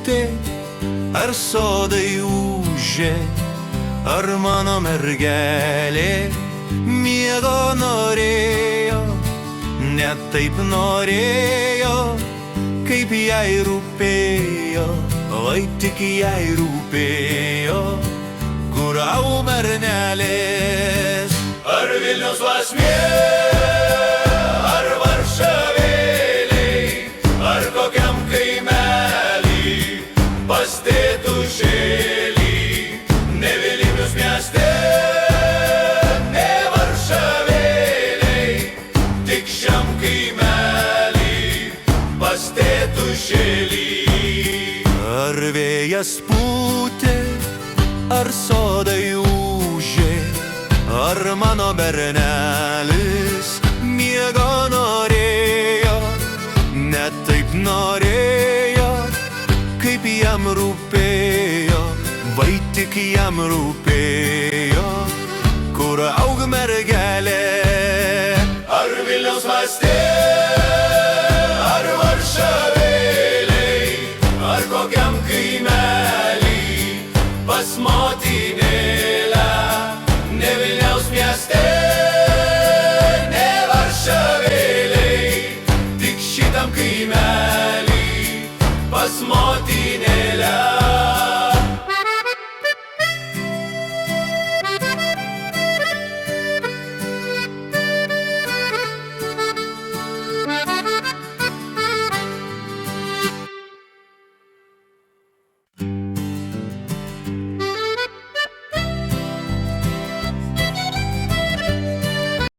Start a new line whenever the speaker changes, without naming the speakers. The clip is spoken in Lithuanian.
pūtė, ar sodai ūžė, ar mano mergelė miego norėjo, net taip norėjo, kaip jai rūpėjo, oi tik jai rūpėjo, kur au bernelės. Ar Vilniaus vasmė, ar Varšavėlėj, ar kokiam kaimelį, pas tėtušėlį, ne Vilniaus mieste, ne Varšavėlėj, tik šiam kaimelį, pas tėtušėlį. Ar vėjas pūtė, ar sodai ūžė, ar mano bernelis miego norėjo, net taip norėjo, kaip jam rūpėjo, vai tik jam rūpėjo, kur aug mergelė. Ar Vilniaus mieste, ar Varšavėlėj, ar kokiam kaimelį, pas motinėlę, ne Vilniaus mieste, ne Varšavėlėj, tik šitam kaimelį, pas motinėlę.